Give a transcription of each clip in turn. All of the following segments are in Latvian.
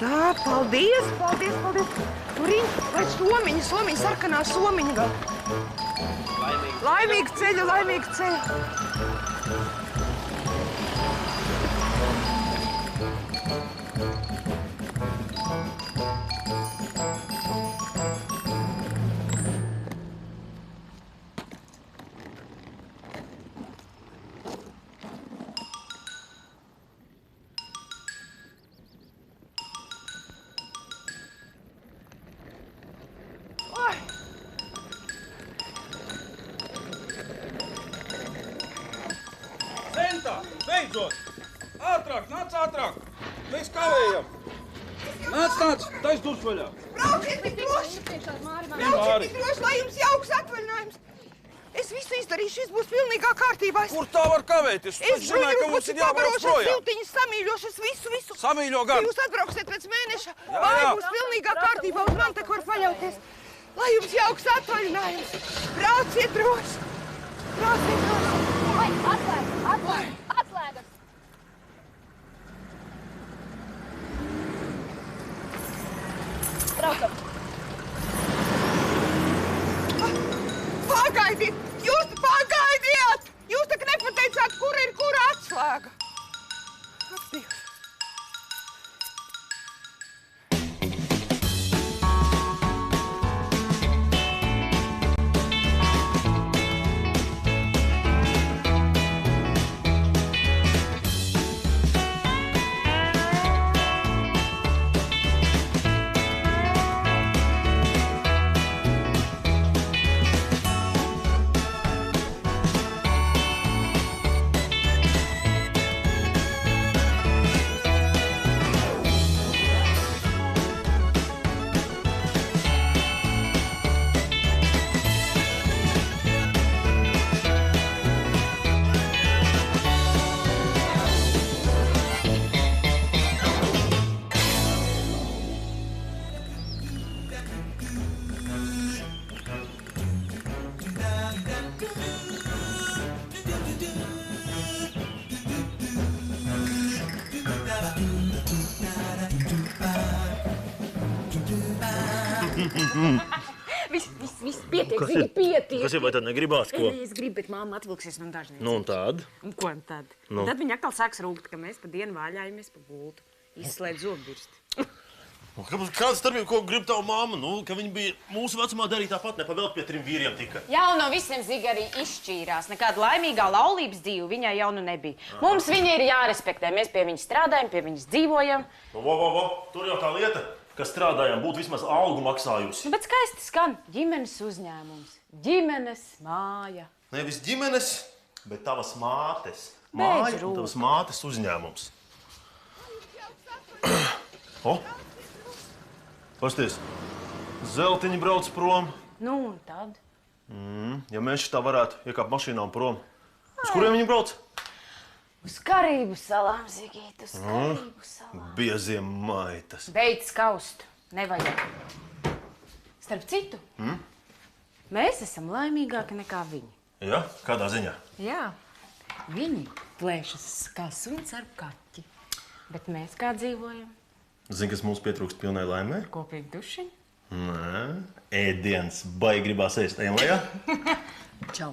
Tā, paldies, paldies, paldies. Turiņ, vai somiņa, sarkanā somiņa vēl. Laimīgu ceļu, laimīgu ceļu. Beidzot! Ātrāk, nāc ātrāk! Mēs kavējam! Nāc, taisa durvis vaļā! Brauciet tik droši! Brauciet tik droši, lai jums jauks atvaļinājums! Es visu izdarīšu, šis būs pilnīgā kārtībā. Kur tā var kavēties? Es zināju, ka mums ir jābrauc projām. Siltiņas samīļošas, visu. Samīļo gan. Jūs atbrauksiet pēc mēneša, vai būs pilnīgā kārtībā, uz man te var paļauties. Lai jums jauks atvaļinājums! Brauciet droši! Brauciet droši! Vai, atslēgas! Braucam! Pagaidiet! Jūs pagaidiet! Jūs tak nepateicāt, kur ir kura atslēga. Dievs. Viss pietiek, zini, pietiek. Kas jau vai tad negribās, ko? Es gribu, bet mamma atvilksies no dažniecības. Nu, un tād? Un ko tad? Nu. Tad viņa atkal sāks rūgt, ka mēs pa dienu vāļājamies pa gultu. Izslēdz zobbirsti. Kāda starpība, ko grib tavu mamma? Nu, ka viņa bija mūsu vecumā darīja tāpat, nepavēlt pie 3 vīriem tikai. Jau no visiem Ziga arī izšķīrās. Nekāda laimīgā laulības dzīve viņai jau nu nebija. Mums viņa ir jārespektē. Mēs pie viņas strādājam, pie viņas dzīvojam. Tur jau tā lieta, ka strādājam, būtu vismaz algu maksājusi. Nu, bet skaisti skan. Ģimenes uzņēmums. Ģimenes māja. Nevis ģimenes, bet tavas mātes. Beidz Māja un rūkt. tavas mātes uzņēmums. Pasties, zeltiņi brauc prom. Nu, un tad? Ja mēs šitā varētu iekāpt mašīnā un prom. Uz kuriem viņi brauc? Uz Karību salām, Zigīt, uz Karību salām. Bieziem maitas. Beidz skaust. Nevajag. Starp citu, mēs esam laimīgāki nekā viņi. Ja? Kādā ziņā? Jā. Viņi plēšas kā suns ar kaķi. Bet mēs kā dzīvojam? Zini, kas mums pietrūkst pilnai laimē? Kopīgi dušiņi. Nē, ēdiens baigi gribās ēst. Ejam lejā? Čau.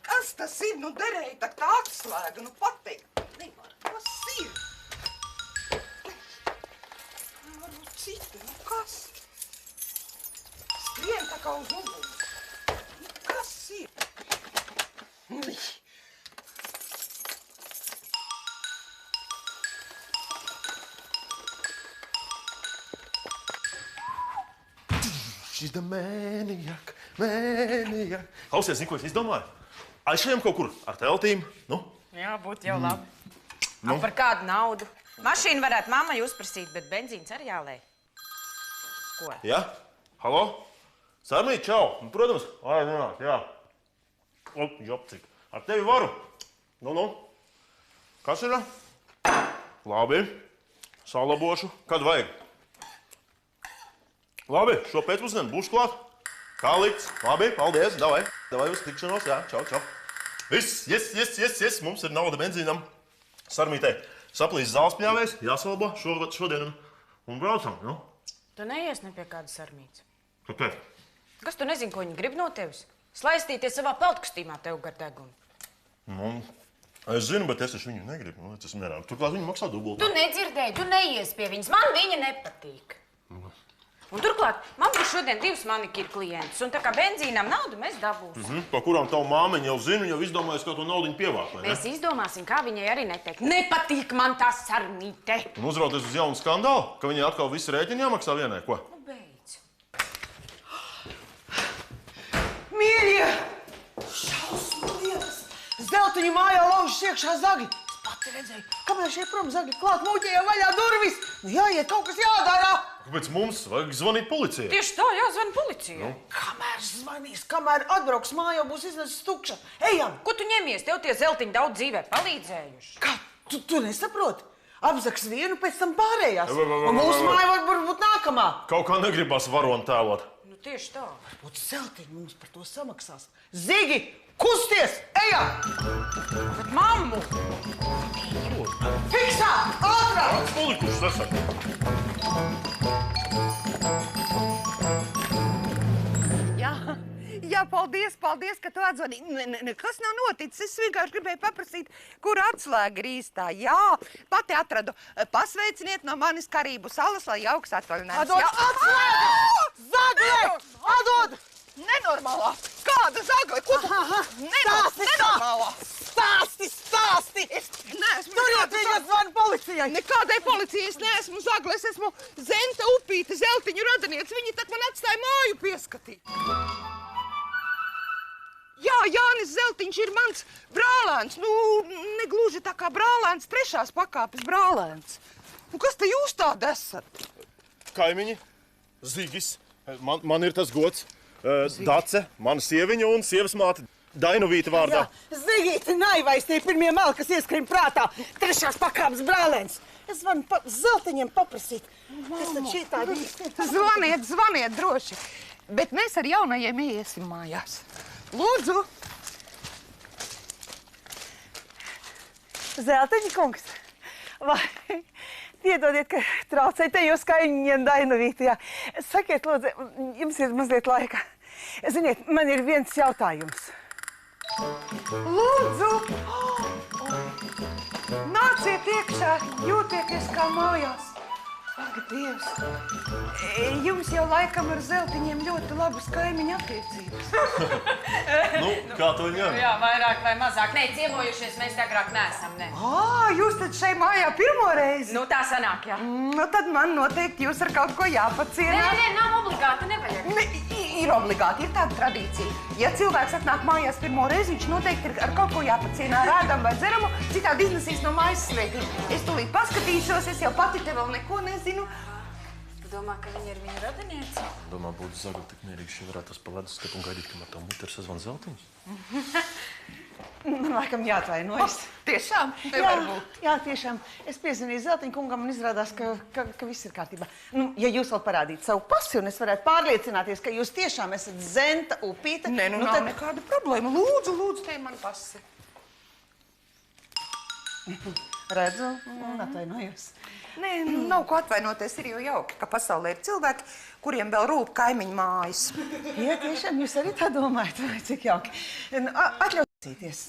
Kas tas ir? Nu, derēja tak tā atslēga. Nu, pateikt. Nevar. Kas ir? Varbūt cita. Nu, kas? Skrien tā kā uz uguni. Kas ir? Ui. She's the maniac. Klausies, zini, ko es izdomāju? Aizšajam kaut kur ar teltīm, nu? Jā, būtu jau labi. Nu? Par kādu naudu? Mašīnu varētu mammai uzprasīt, bet benzīns arī jālēj. Ko? Jā? Halo? Sarmīt, čau. Nu, protams, runāt, jā. Jopcik. Ar tevi varu. Nu. Kas ir? Labi. Salabošu. Kad vajag? Labi, šo pēcpusdienu būšu klāt. Kā likts? Labi, paldies. Davai uz tikšanos, jā. Čau. Viss, yes, mums ir nauda benzīnam. Sarmītei, saplīs zāles pļāvēs, jāsalabo šodien un braucam, nu? Tu neies ne pie kāda sarmītes. Kāpēc? Kas tu nezini, ko viņi grib no tevis? Slaistīties savā peltkustībā tev gar degunu. Nu, es zinu, bet es viņu negribu. Nu, tas mierā. Turklāt viņi maksā dubultu. Tu nedzirdēji, tu neies pie viņas. Man viņa nepatīk. Un turklāt, man būs šodien 2 manikīra klientus, un tā kā benzīnam naudu mēs dabūsim. Pa kurām tavu māmiņu jau zinu, jau izdomājas, kā to naudiņu pievākt, vai ne? Mēs izdomāsim, kā viņai arī neteikt. Nepatīk man tā sarmīte. Un uzrauties uz jaunu skandālu, ka viņai atkal visi rēķini jāmaksā vienai, ko? Nu, beidz. Mīļie! Šausmīgas! Zeltiņu mājā laužas iekšā zagi. Es pati redzēju, kamēr šie prom zagi klāt mūķēja vaļā durvis. Nu jāiet, kaut kas jādara! Kāpēc mums vajag zvanīt policijai? Tieši tā, jāzvan policijai. Kamēr zvanīs, kamēr atbrauks mājā, būs iznesis tukša. Ejam! Ko tu ņemies? Tev tie zeltiņi daudz dzīvē palīdzējuši. Kā? Tu nesaproti? Apzaks vienu, pēc tam pārējās. Un mūsu māja var būt nākamā. Kaut kā negribas varoni tēlot. Nu, tieši tā. Varbūt zeltiņi mums par to samaksās. Zigi, kusties! Ejam! Bet mammu! Fiksā! Ātrāk! Nolikuši, sasaka. Jā, paldies, ka tu atzvanīji. Nekas nav noticis. Es vienkārši gribēju paprasīt, kur atslēga ir īstā. Jā, pati atradu. Pasveiciniet no manis Karību salas, lai jauks atvaļinājums. Atdod atslēgu! Zagle! Atdod! Nenormālā! Kāda zagle? Ko tu? Nenormālā! Stāsti! Es neesmu Turiet viņas zvanu policijai! Nekādai policijai es neesmu zagle. Es esmu Zenta Upīte, zeltiņu radiniece. Viņi tak man atstāja māju pieskatīt. Jā, Jānis Zeltiņš ir mans brālēns. Nu, negluži tā kā brālēns, 3. pakāpes brālēns. Nu, kas te jūs tādi esat? Kaimiņi, Zigis, man ir tas gods. Dace, mana sieviņa un sievas māte Dainovīta vārdā. Jā, Zigīti, naivais tie pirmie meli, kas ieskrien prātā. 3. pakāpes brālēns. Es vanu zeltiņiem paprasīt. Kas tad šī tāda īsti? Zvaniet droši. Bet mēs ar jaunajiem iesim mājās. Lūdzu! Zeltiņa kungs, vai piedodiet, ka traucēju te jūs kaimiņiem Dainovītajā. Sakiet, lūdzu, jums ir mazliet laika. Ziniet, man ir viens jautājums. Lūdzu! Nāciet iekšā, jūtieties kā mājās. Ak, Dievs! Jums jau laikam ar zeltiņiem ļoti labas kaimiņu attiecības. Nu, kā to ņem? Jā, vairāk vai mazāk. Nē, ciemojušies mēs agrāk neesam, ne. Jūs tad šeit mājā pirmo reizi? Nu, tā sanāk, jā. Nu, tad man noteikti jūs ar kaut ko jāpacienā. Nē, nav obligāti, nevajag. Ir obligāti, ir tāda tradīcija. Ja cilvēks atnāk mājās pirmo reizi, viņš noteikti ir ar kaut ko jāpacienā, rādam vai dzeramu, citādi iznesīs no mājas svētību. Es tūlīt paskatīšos, es jau pati te vēl neko nezinu. Tu domā, ka viņa ir viņa radiniece? Domā, būtu zagli tik mierīgi šī varētu tas pa leduskatu un gaidīt, kamēr tev mute ir sazvan zeltiņus? Man laikam jāatvainojas. Tiešām? Nevar būt. Jā, tiešām. Es piezvanīju Zeltiņa kungam un izrādās, ka viss ir kārtībā. Nu, ja jūs vēl parādītu savu pasi un es varētu pārliecināties, ka jūs tiešām esat Zenta Upīte. Nē, nu nav nekāda problēma. Lūdzu, te man pasi. Redzu un atvainojos. Nē, nav ko atvainoties. Ir jau jauki, ka pasaulē ir cilvēki, kuriem vēl rūp kaimiņu mājas. Jā, tiešām jūs arī tā domājat, vai cik jauki. Atļausieties.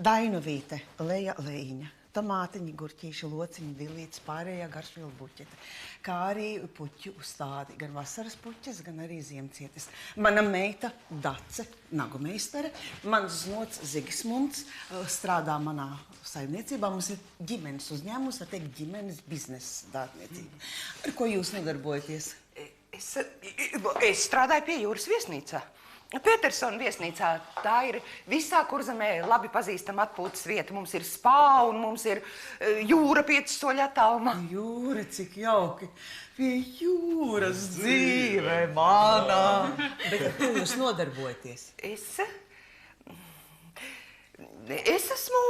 Dainovīte, leja lejiņa, tomātiņi, gurķīši, lociņi, dilītes, pārējā garšvielu buķete, kā arī puķu uzstādi, gan vasaras puķes, gan arī ziemcietes. Mana meita Dace, nagu meistare, mans znots Zigismunds strādā manā saimniecībā. Mums ir ģimenes uzņēmums, var teikt, ģimenes biznesa dārgniecība. Ar ko jūs nodarbojaties? Es strādāju pie jūras viesnīcā. Petersona viesnīcā. Tā ir visā Kurzemē labi pazīstama atpūtas vieta. Mums ir spā un mums ir jūra 5 soļu attālumā. Jūra, cik jauki. Pie jūras dzīve manā. Bet ar ko jūs nodarbojaties? Es esmu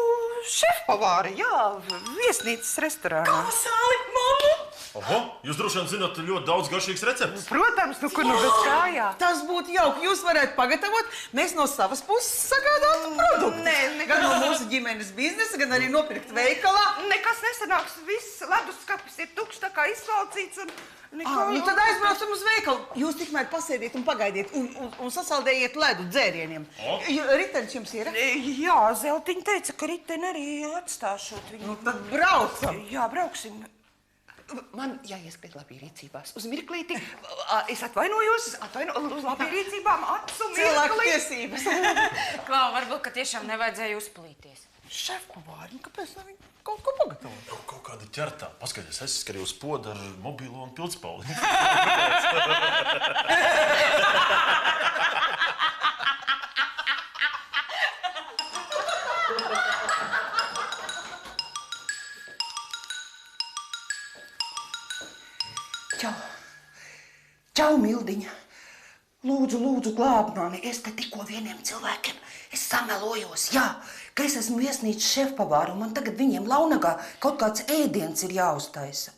šefpavāre, jā, viesnīcas restorānā. Sāli, mammu! Oho, jūs droši vien zināt ļoti daudz garšīgas receptes. Protams, nu kur nu bez kājā. Tas būtu jauki. Jūs varētu pagatavot, mēs no savas puses sagādātu produktu. Nē, Gan no mūsu ģimenes biznesa, gan arī nopirkt veikalā. Nekas nesanāks, viss leduskapis ir tukšs, tā kā izvalcīts un neko. Nu tad aizbraucam uz veikalu. Jūs tikmēr pasēdiet un pagaidiet un sasaldējiet ledu dzērieniem. Ritenis jums ir? Jā, Zeltiņa teica, ka riteni arī atstāšot viņu. Nu tad braucam. Jā, brauksim. Man jāieskriet labī rīcībās. Uz mirklīti. Es atvainojos, uz labī rīcībām. Acu Cilvēku mirklī. tiesības. Klau, varbūt, ka tiešām nevajadzēja uzplīties. Šefpavāri, kāpēc lai viņi kaut ko pagatavot? Kaut kāda ķertā. Paskaties, es skarīju uz podu ar mobilo un pildspalvu. Čau, Mildiņa. Lūdzu, glāb mani. Es te tikko vieniem cilvēkiem samelojos. Jā, ka es esmu viesnīcas šefpavāra un man tagad viņiem Launagā kaut kāds ēdiens ir jāuztaisa.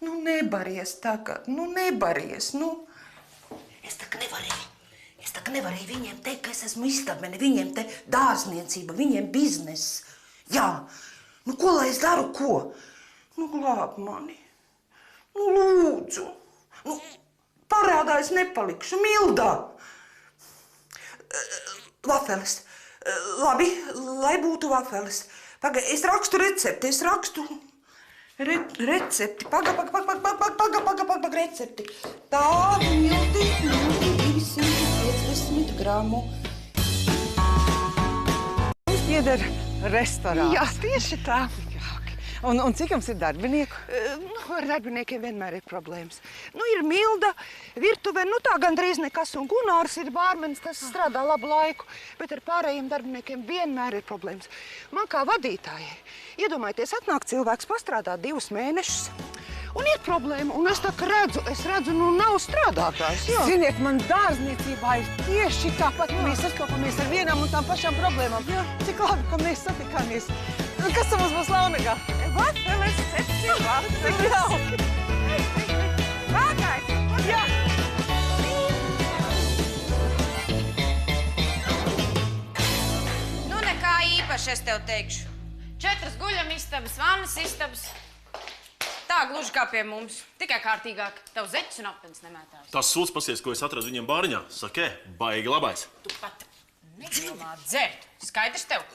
Nu, nebaries tagad, nebaries. Es tā nevarēju viņiem teikt, ka es esmu istabene, viņiem te dārzniecība, viņiem bizness. Jā, ko lai es daru, ko? Glāb mani. Lūdzu. Parādā es nepalikšu. Mildā. Vafeles. Labi, lai būtu vafeles. Pagaid, es rakstu recepti, recepti. Paga, recepti. Tā, mildi, 250 gramu. Mums pieder restorāns. Jā, tieši tā. Un cik jums ir darbinieku? Ar darbiniekiem vienmēr ir problēmas. Ir Milda, virtuve, tā gandrīz nekas, un Gunārs ir bārmenis, tas strādā labu laiku, bet ar pārējiem darbiniekiem vienmēr ir problēmas. Man kā vadītājai, iedomājieties, atnāk cilvēks pastrādāt 2 mēnešus, un ir problēma, un es tā kā redzu, nav strādātājs. Jā. Ziniet, man dārzniecībā ir tieši tāpat, ka mēs sastopamies ar vienām un tām pašām problēmām. Jā. Cik labi, ka mēs satikāmies. Kas tam mums būs Launagā? Vafeles, 7 vafeles. Jauki. Pagaid. Jā. Nekā īpaši es tev teikšu. 4 guļamistabas, vannas istabas. Tā gluži kā pie mums. Tikai kārtīgāk. Tev zeķis un apens nemētās. Tas sūds pasies, ko es atradu viņiem bāriņā. Sakē, baigi labais. Tu pat nedomā dzert. Skaidrs tev?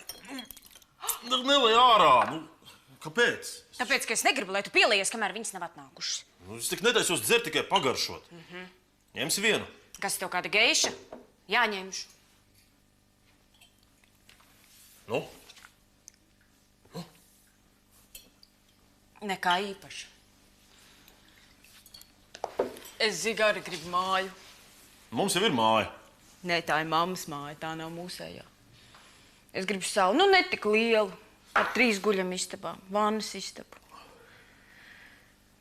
Nelej ārā. Kāpēc? Tāpēc, ka es negribu, lai tu pieliejies, kamēr viņas nav atnākušas. Es tik netaisos dzert, tikai pagaršot. Ņemsi vienu. Kas tev kāda geiša? Jāņemšu. Nekā īpaši. Es Zigari gribu māju. Mums jau ir māja. Nē, tā ir mammas māja, tā nav mūsējā. Es gribu savu, ne tik lielu, ar 3 guļamistabām, vannas istabu.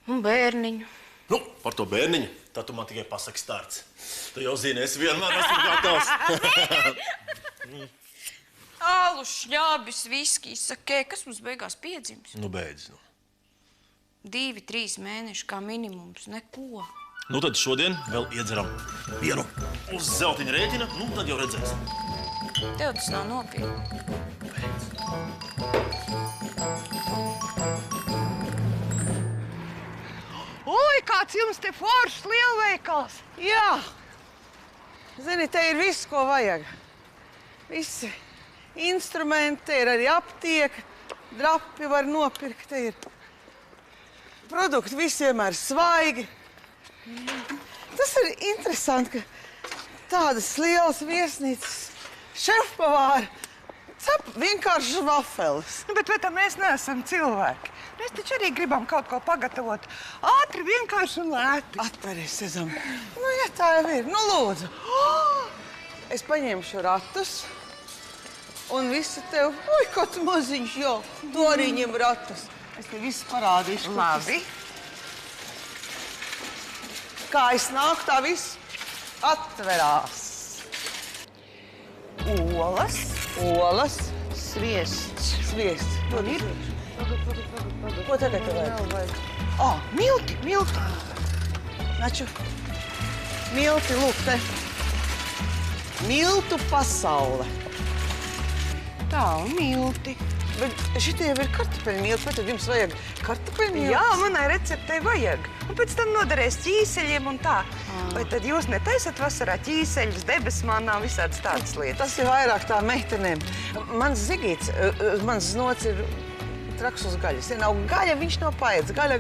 Un bērniņu. Par to bērniņu, tad tu man tikai pasaki starts. Tu jau zini, es vienmēr esmu gatavs. Alu, šņābis, viskijs, sakē, kas mums beigās piedzims? Beidz. 2-3 mēneši kā minimums, neko. Tad šodien vēl iedzeram vienu uz Zeltiņa rēķina, tad jau redzēsim. Tev tas nav nopietni. Oi, kāds jums te foršs lielveikals! Jā. Zini, te ir viss, ko vajag. Visi instrumenti, te ir arī aptieka, drapi var nopirkt, te ir produkti, visi vienmēr svaigi. Tas ir interesanti, ka tādas lielas viesnīcas šefpavāri cep vienkārši vafeles. Bet vai tā mēs neesam cilvēki? Mēs taču arī gribam kaut ko pagatavot ātri, vienkārši un lēti. Atveries, Sezam. Ja tā jau ir, lūdzu. Es paņemšu ratus un visu tev, kāds maziņš jau, tu arī ņem ratus. Es tev visu parādīšu. Labi. Kā es nāku, tā viss atverās. Olas. Sviests. Sviests. Man ir? Ko tagad tev vajag? Milti. Naču, milti, lūk, te. Miltu pasaule. Tā, milti. Bet šitie jau ir kartupeļu milti, vai tad jums vajag kartupeļu milti? Jā, manai receptei vajag. Un pēc tam noderēs ķīseļiem un tā. Vai tad jūs netaisat vasarā ķīseļus, debesmānā, visādas tādas lietas? Tas ir vairāk tā meitenēm. Mans Zigīts, mans znots ir traks uz gaļas. Ja nav gaļa, viņš nav paēdz. Gaļa.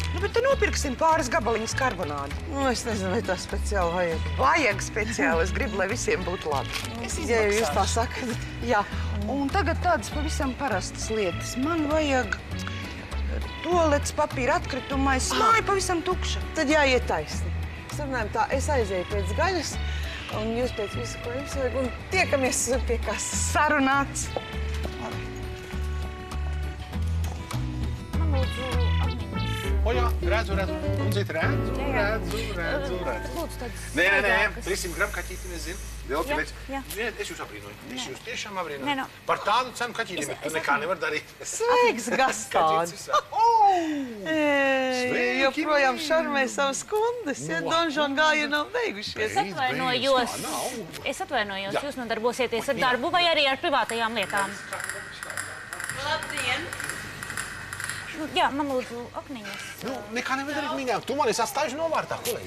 Nu, bet te nopirksim pāris gabaliņas karbonādu. Nu, es nezinu, vai tā speciāli vajag. Vajag speciāli, es gribu, lai visiem būtu labi. Es Ja jūs tā izmaksāšu. sakat. Jā, un tagad tādas pavisam parastas lietas. Man vajag toaletes papīra atkritumais, māja pavisam tukša. Tad jāiet taisni. Sarunājam tā, es aizēju pēc gaļas, un jūs pēc visu, ko jums vajag, un tiekamies pie kases. Sarunāts. Man lūdzu, akmeņus. O jā, redzu. Kundzīt, redzu. Lūdzu, tādas Nē, svaigākas. 300 gramu kaķīti, nezinu. Vēl Jā, pilēc. jā. Nē, es jūs abrīnoju. Es jūs tiešām abrīnoju. Nē, nu. Par tādu cenu kaķītiem tu nekā nevar darīt. Sveiks, Gastādi! Sveiki, Joprojām mīļi. šarmē savas kundas, ja donžon gājieni nav beigušies. Es atvainojos, jūs nodarbosieties ar darbu vai arī ar privātajām lietām? Labdien! Jā, man lūdzu akmeņus. Nu, nekā nevar darīt, mīļāk. Tu mani sastājuši novārtā. Ko lai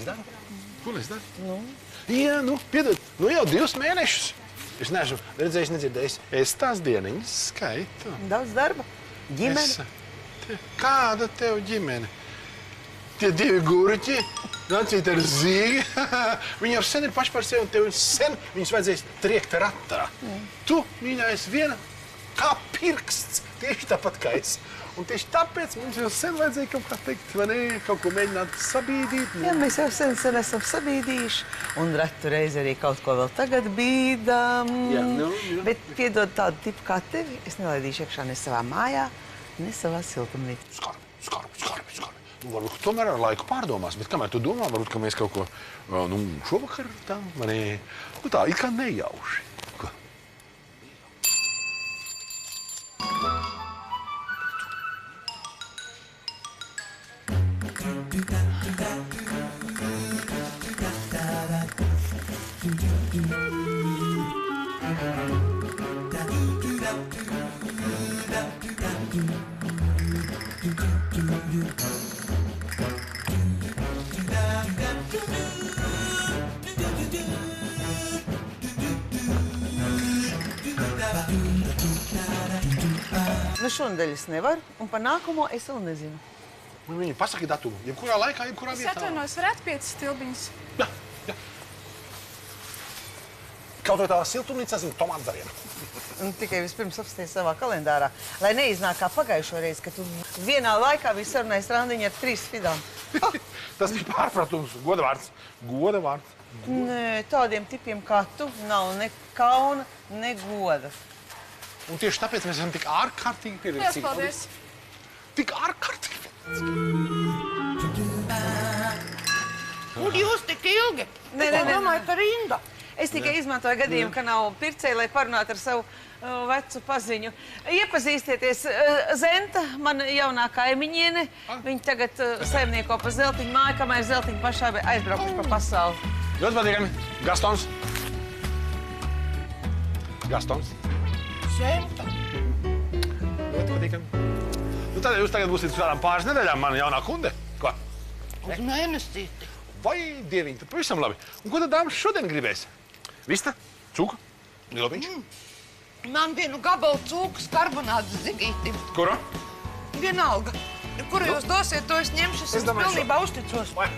es daru? Nu? Jā, piedod. Nu jau 2 mēnešus. Es neesmu redzējis, nedzirdējis. Es tās dieniņas skaitu. Daudz darba, ģimene. Kāda tev ģimene? Tie 2 gurķi, nācīt ar zīgi. Viņi jau sen ir paši par sevi, un tev sen viņus vajadzēs triekt ratā. Tu, mīļais, viena kā pirksts, tieši tāpat kā es. Un tieši tāpēc mums jau sen vajadzēja kaut kā teikt, vai ne, kaut ko mēģināt sabīdīt. Jā, mēs jau sen esam sabīdījuši, un retu reizi arī kaut ko vēl tagad bīdām. Jā, nu. Bet piedod tādu tipu kā tevi, es nelaidīšu iekšā ne savā mājā, ne savā siltumnīcā. Skarbi. Nu, varbūt tomēr ar laiku pārdomās, bet kamēr tu domā, varbūt, ka mēs kaut ko, šovakar tā, vai ne, tā, it kā nejauši. Ko? Nu, šonadēļ es nevaru, un par nākamo es vēl nezinu. Un viņi pasaka datumu, jebkurā laikā, jebkurā Es vietā. atvainojos, varētu 5 stilbiņas. Jā. Kaut vai tā siltumnīcā zina tomātu darienu. Un tikai vispirms apsties savā kalendārā, lai neiznāk kā pagājušo reizi, kad tu vienā laikā biji sarunājis randiņu ar 3 fidām. Tas bija pārpratums, godavārds. Nē, tādiem tipiem kā tu nav ne kauna, ne goda. Un tieši tāpēc mēs esam tik ārkārtīgi Lielas pieredzīgi. paldies! Tik ārkārtīgi. Un jūs tik ilgi? Nē. Domājat ar Indu? Es tikai izmantoju gadījumu, ka nav pircēji, lai parunātu ar savu vecu paziņu. Iepazīstieties, Zenta, mana jaunā kaimiņiene. Viņa tagad saimnieko pa Zeltiņu māju, kamēr Zeltiņu pašā bija aizbraukuši pa pasauli. Ļoti patīkami. Gastons. Zenta. Ļoti patīkami. Nu, tad jūs tagad būsiet uz kādām pāris nedēļām mana jaunā kunde. Ko? Uz mēnesīti. Vai dieviņ, tad pavisam labi. Un ko tad dāmas šodien gribēs? Vista, cūka, lilopiņš. Man vienu gabalu cūkas karbonādes Zigītim. Kuru? Vienalga. Kuru jūs dosiet, to es ņemšu. Es domāju, pilnībā uzticos. Vai?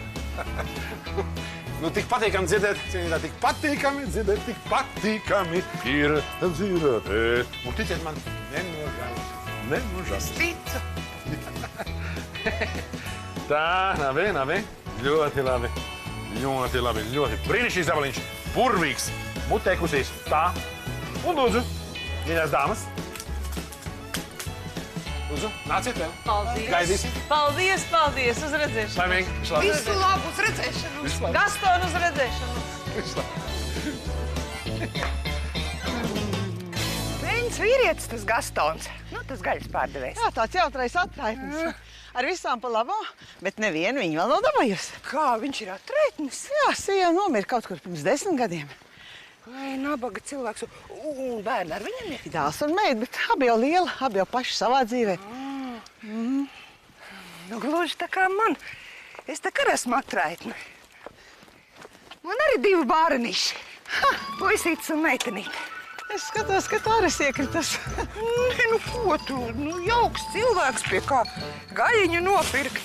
Nu, tik patīkami dzirdēt, cienītā, tik patīkami dzirdēt, tik patīkami ir dzirdēt. Un ticiet man, nenožās. Ticu. Tā, navi. Ļoti labi. Brīnišķīgs gabaliņš, burvīgs, mutē kusīs. Tā. Un lūdzu, mīļās dāmas. Lūdzu, nāciet vēl. Paldies. Gaidīsim. Paldies, uz redzēšanu. Laimīgi. Visu labi. Visu labu uz redzēšanu. Visu labi. Gastonu uz redzēšanu. Visu labi. Peņas vīrietis tas Gastons. Nu, tas gaļas pārdevējs. Jā, tāds jautrais atraitnis. Ar visām pa labo, bet nevienu viņu vēl nav dabājusi. Kā viņš ir atraitnis? Jā, sieva nomira kaut kur pirms 10 gadiem. Vai nabaga cilvēks. Un bērni ar viņam ir? Dēls un meita, bet abi jau liela, abi jau paši savā dzīvē. Nu, gluži tā kā man. Es tā kā esmu atraitni. Man arī 2 bērniši. Puisītis un meitenīte. Es skatos, ka tā arī iekritas. Nē, nu ko tu? Nu, jauks cilvēks pie kā gaļiņu nopirkt.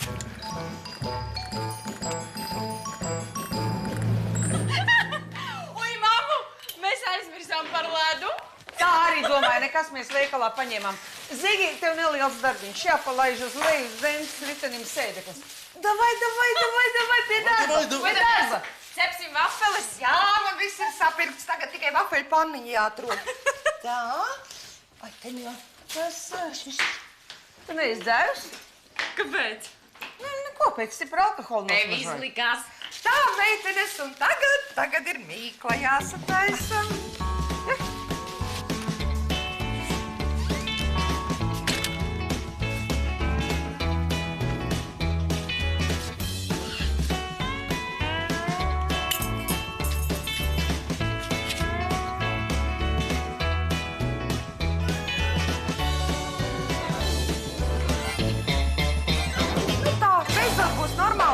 Ui, mammu, mēs aizmirsām par ledu. Tā arī domāju, nekas mēs veikalā paņēmām. Zigi, tev neliels darbiņš, jāpalaiž uz leju zemes ritenim sēdeklis. Davai, pie darba, pie darba. Cepsim vafeles. Jā, man viss ir sapirkts. Tagad tikai vafeļu panniņi jāatrod. Tā. Ai, te jau. Šis. Tu neesi dzērus? Kāpēc? Neko, pēc stipra alkohola Tev nosmažoja. izlikās. Tā, meitenes, un tagad ir mīkla jāsataisa.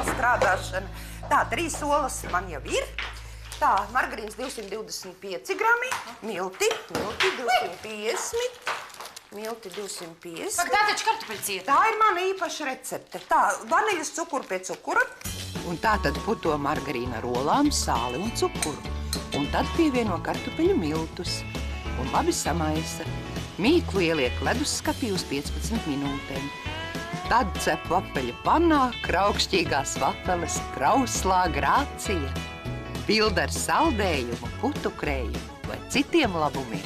Strādāšana. Tā, 3 olas man jau ir. Tā, margarīns 225 grami, milti 250, milti 250. Pak, tā taču kartupeļu cieta. Tā ir mana īpaša recepte. Tā, vaniļas cukuru pie cukura. Un tā tad puto margarīna ar olām, sāli un cukuru. Un tad pievieno kartupeļu miltus. Un labi samaisa. Mīklu ieliek ledusskapī uz 15 minūtēm. Tad cep vapeļu pannā, kraukšķīgās vapeles, trauslā grācija. Pild ar saldējumu, putu krējumu vai citiem labumiem.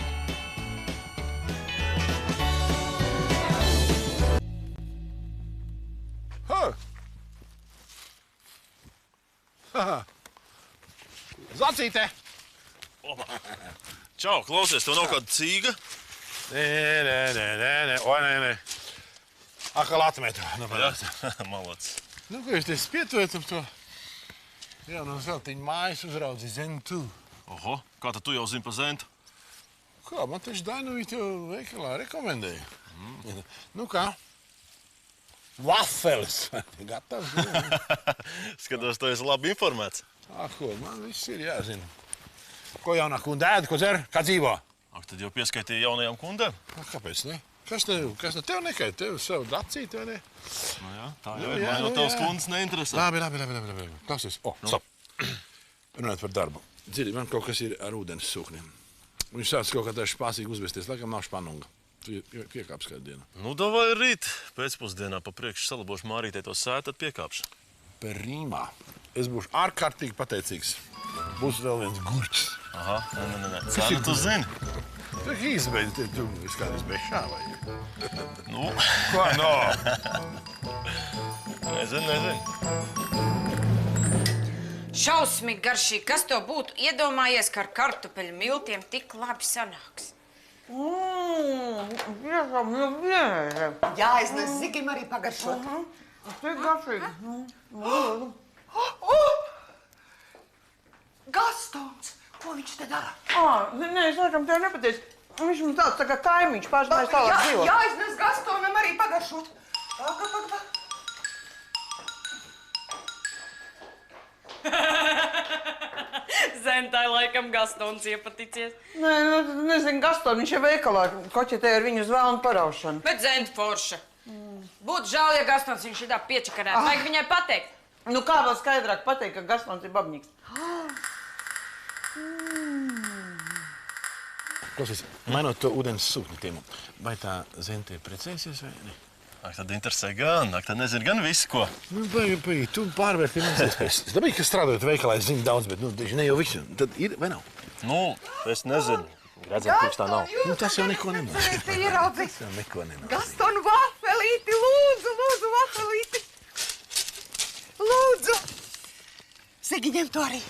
Zacīte! Čau, klausies, tev nav kāda cīga? Nē. Oi, nē. Atkal atmetu. Jā, malac. Nu, ko jūs te spietujat ap to? Jā, no zeltiņa mājas uzraudzi Zentu. Oho, kā tad tu jau zini pa Zentu? Kā, man taču Dainuvīt jau veikalā rekomendēja. Nu kā? Vafeles. Gatavs? Skatos, tu esi labi informēts. Ko, man viss ir jāzina. Ko jaunā kunda ēd, ko dzer, kā dzīvo? Ak, tad jau pieskaitīja jaunajām kundēm? Kāpēc ne? Kas tev nekait? Tev savu dacīt, vai ne? Nu jā, tā jau ir. Vai no tavas kundas neinteresē? Labi. Klausies. Stop. Runājot par darbu. Dzirdi, man kaut kas ir ar ūdens sūkniem. Viņš sāc kaut kā tā špāsīgi uzvesties, laikam nav španunga. Tu piekāps kādu dienu. Nu, davai rīt. Pēcpusdienā pa priekšu salabošu Mārītei to sētu, tad piekāpšu. Per Rīmā. Es būšu ārkārtīgi pateicīgs. Būs vēl viens gurķis. Aha, nē. Cenu tu zini. Tu izbeidzi, tu izkādās bešā vai? Nu. Ko, no? Nezinu. Šausmīgi garšīgi. Kas to būtu iedomājies, ka ar kartupeļu miltiem tik labi sanāks? Jā, es nezinu, Zigim arī pagaršot. Tik garšīgi. Gastons! Ko viņš te dara? Nē, es laikam tev nepateicu. Viņš mums tāds tā kā kaimiņš, pašmēs tālāk dzīvo. Jā, es nezinu, Gastonam arī pagaršot. Paga. Zentai laikam Gastons iepaticies. Nē, nezinu, Gaston, viņš ir veikalā, koķetē ar viņu uz vēlnu paraušanu. Bet Zenta forša. Būtu žēl, ja Gastons viņš šitā piečakarētu. Vajag viņai pateikt. Nu kā vēl skaidrāk pateikt, ka Gastons ir babņīgs? Klausies, mainot to ūdens sūkni tēmu, vai tā Zente precēsies vai ne? Ak, tad interesē gan. Ak, tad nezinu gan visu, ko. Nu, baigi, tu pārvērti mans iespējas. Es dabīgi, ka strādājot veikalā, es zinu daudz, bet, ne jau visu. Tad ir vai nav? Nu, es nezinu. Redzēt, pirms tā nav. Nu, tas jau neko nenozīmē. Te ieraudzīs. Tas jau neko nenozīmē. Gaston, vafelīti, lūdzu, vafelīti. Lūdzu. Zigi, ņem to arī.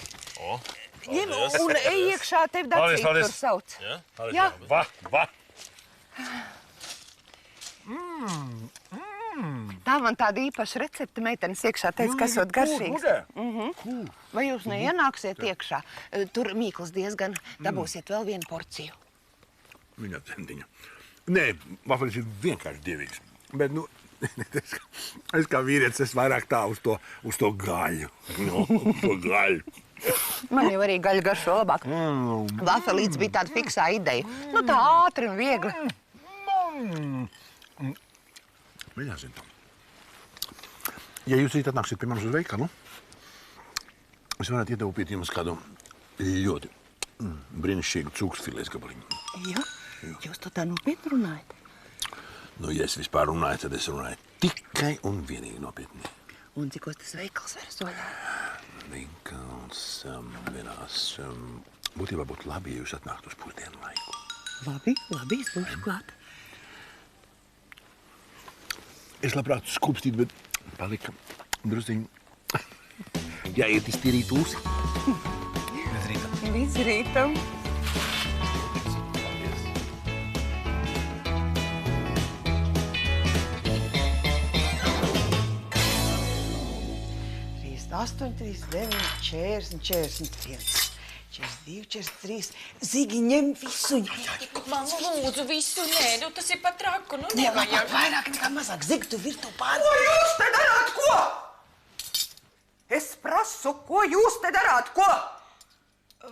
Ņem un ej iekšā, tev dacīt tur sauc. Jā? Va. man tāda īpaša recepte. Meitenes iekšā teica, ka esot garšīgs. Vai jūs neienāksiet iekšā? Tur mīklas diezgan. Dabūsiet vēl vienu porciju. Viņa centiņa. Nē, vafeļs ir vienkārši dievīgs. Bet, nu, es kā vīrietis, es vairāk tā uz to gaļu. Uz to gaļu. Man jau arī gaļa garšo labāk. Vafelīts bija tāda fiksā ideja. Nu, tā ātri un viegli. Mēģināsim to. Ja jūs rīt atnāksiet pie manis uz veikalu, es varētu ietaupīt jums kādu ļoti brīnišķīgu cūksfilēs gabaliņu. Jā? Jūs to tā nopietni runājat? Nu, ja es vispār runāju, tad es runāju tikai un vienīgi nopietni. Un cikos tas veikals vairs vaļā? Veikals vienās... Būtībā būtu labi, ja jūs atnāktu uz pusdienu laiku. Labi, es būšu klāt. Es labprāt skūpstītu, bet palika drusciņi jāiet iztīrīt ūsi. Līdz rītam. Līdz rītam. Astoņi, 39, 40, 41, 42, 43. Zigi, ņem visu. Man lūdzu visu, nē, nu tas ir pat traku, nu Nevajag vairāk nekā mazāk. Zigi, tu virtu pāri. Ko jūs te darāt, ko? Es prasu, ko jūs te darāt, ko?